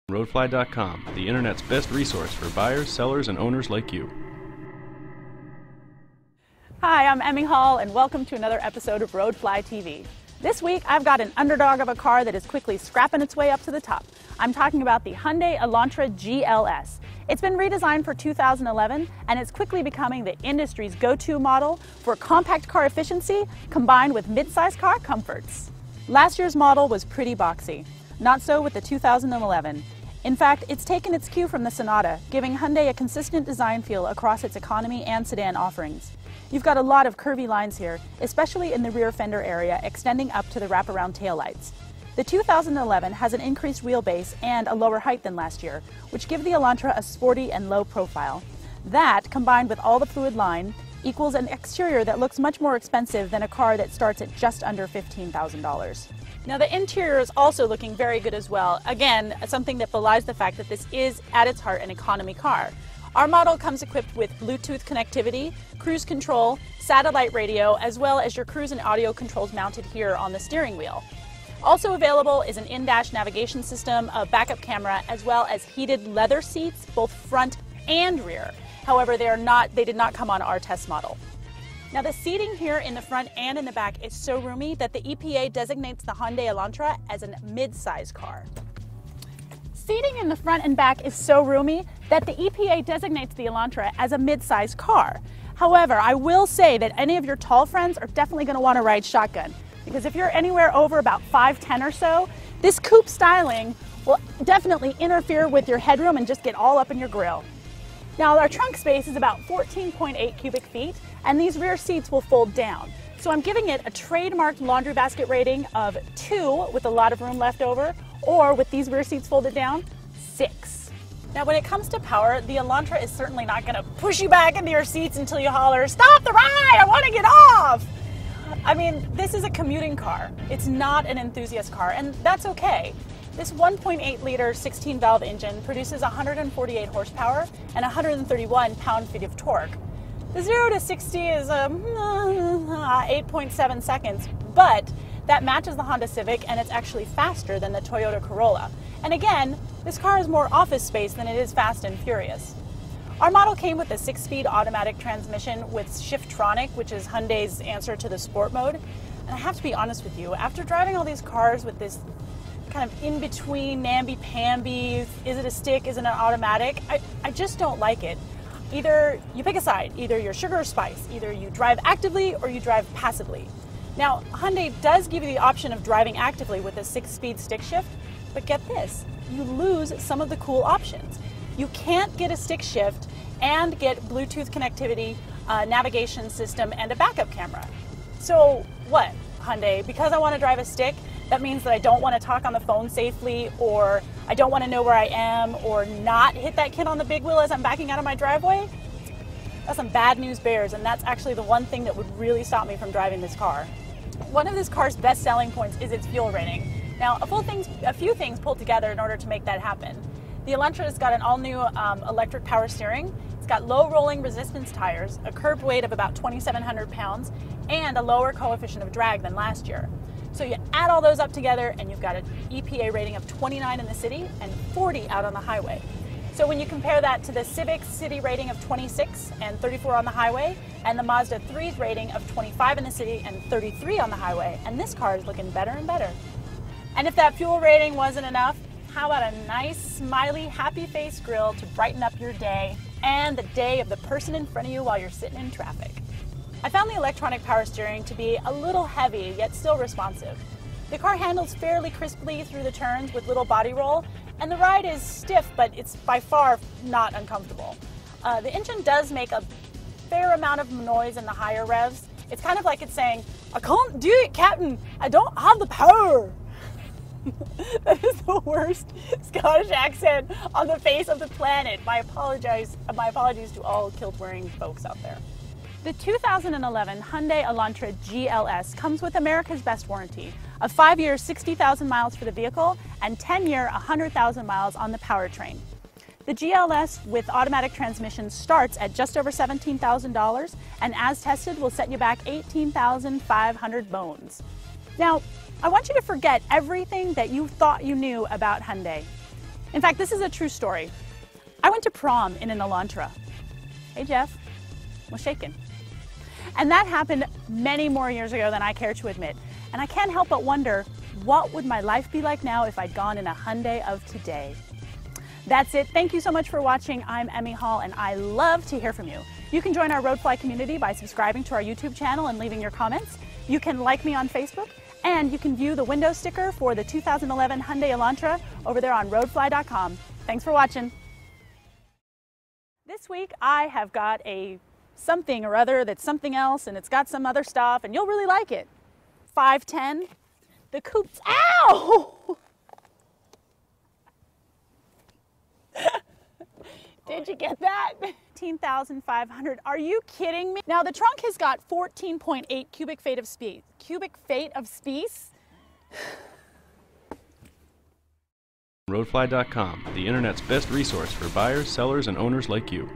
Roadfly.com, the internet's best resource for buyers, sellers, and owners like you. Hi, I'm Emmy Hall, and welcome to another episode of Roadfly TV. This week, I've got an underdog of a car that is quickly scrapping its way up to the top. I'm talking about the Hyundai Elantra GLS. It's been redesigned for 2011, and it's quickly becoming the industry's go-to model for compact car efficiency combined with mid-size car comforts. Last year's model was pretty boxy. Not so with the 2011. In fact, it's taken its cue from the Sonata, giving Hyundai a consistent design feel across its economy and sedan offerings. You've got a lot of curvy lines here, especially in the rear fender area, extending up to the wraparound taillights. The 2011 has an increased wheelbase and a lower height than last year, which give the Elantra a sporty and low profile. That, combined with all the fluid line, equals an exterior that looks much more expensive than a car that starts at just under $15,000. Now the interior is also looking very good as well. Again, something that belies the fact that this is at its heart an economy car. Our model comes equipped with Bluetooth connectivity, cruise control, satellite radio, as well as your cruise and audio controls mounted here on the steering wheel. Also available is an in-dash navigation system, a backup camera, as well as heated leather seats, both front and rear. However, they did not come on our test model. Now the seating here in the front and in the back is so roomy that the EPA designates the Hyundai Elantra as a mid-size car. Seating in the front and back is so roomy that the EPA designates the Elantra as a mid-size car. However, I will say that any of your tall friends are definitely going to want to ride shotgun, because if you're anywhere over about 5'10" or so, this coupe styling will definitely interfere with your headroom and just get all up in your grill. Now our trunk space is about 14.8 cubic feet, and these rear seats will fold down. So I'm giving it a trademarked laundry basket rating of 2 with a lot of room left over, or with these rear seats folded down, 6. Now when it comes to power, the Elantra is certainly not going to push you back into your seats until you holler, "Stop the ride, I want to get off!" I mean, this is a commuting car. It's not an enthusiast car, and that's okay. This 1.8-liter 16-valve engine produces 148 horsepower and 131 pound-feet of torque. The 0 to 60 is 8.7 seconds, but that matches the Honda Civic, and it's actually faster than the Toyota Corolla. And again, this car is more office space than it is fast and furious. Our model came with a 6-speed automatic transmission with Shiftronic, which is Hyundai's answer to the sport mode. And I have to be honest with you, after driving all these cars with this kind of in-between, namby-pamby, is it a stick, is it an automatic, I just don't like it. Either you pick a side, either you're sugar or spice, either you drive actively or you drive passively. Now, Hyundai does give you the option of driving actively with a 6-speed stick shift, but get this, you lose some of the cool options. You can't get a stick shift and get Bluetooth connectivity, navigation system, and a backup camera. So what, Hyundai? Because I want to drive a stick, that means that I don't want to talk on the phone safely, or I don't want to know where I am, or not hit that kid on the big wheel as I'm backing out of my driveway? That's some bad news bears, and that's actually the one thing that would really stop me from driving this car. One of this car's best selling points is its fuel rating. Now, a few things pulled together in order to make that happen. The Elantra's got an all-new electric power steering. It's got low rolling resistance tires, a curbed weight of about 2,700 pounds, and a lower coefficient of drag than last year. So you add all those up together and you've got an EPA rating of 29 in the city and 40 out on the highway. So when you compare that to the Civic's city rating of 26 and 34 on the highway, and the Mazda 3's rating of 25 in the city and 33 on the highway, and this car is looking better and better. And if that fuel rating wasn't enough, how about a nice, smiley, happy face grill to brighten up your day and the day of the person in front of you while you're sitting in traffic? I found the electronic power steering to be a little heavy, yet still responsive. The car handles fairly crisply through the turns with little body roll, and the ride is stiff, but it's by far not uncomfortable. The engine does make a fair amount of noise in the higher revs. It's kind of like it's saying, "I can't do it, Captain. I don't have the power." That is the worst Scottish accent on the face of the planet. My apologies to all kilt-wearing folks out there. The 2011 Hyundai Elantra GLS comes with America's best warranty, a 5-year 60,000 miles for the vehicle and 10-year 100,000 miles on the powertrain. The GLS with automatic transmission starts at just over $17,000 and as tested will set you back 18,500 bones. Now, I want you to forget everything that you thought you knew about Hyundai. In fact, this is a true story. I went to prom in an Elantra. Hey Jeff, was shaken. And that happened many more years ago than I care to admit. And I can't help but wonder, what would my life be like now if I'd gone in a Hyundai of today? That's it. Thank you so much for watching. I'm Emmy Hall, and I love to hear from you. You can join our Roadfly community by subscribing to our YouTube channel and leaving your comments. You can like me on Facebook, and you can view the window sticker for the 2011 Hyundai Elantra over there on roadfly.com. Thanks for watching. This week I have got a something or other that's something else, and it's got some other stuff, and you'll really like it. 510, the Coupe's, ow! Did you get that? 15,500, are you kidding me? Now the trunk has got 14.8 cubic feet of space. Cubic feet of space? Roadfly.com, the internet's best resource for buyers, sellers, and owners like you.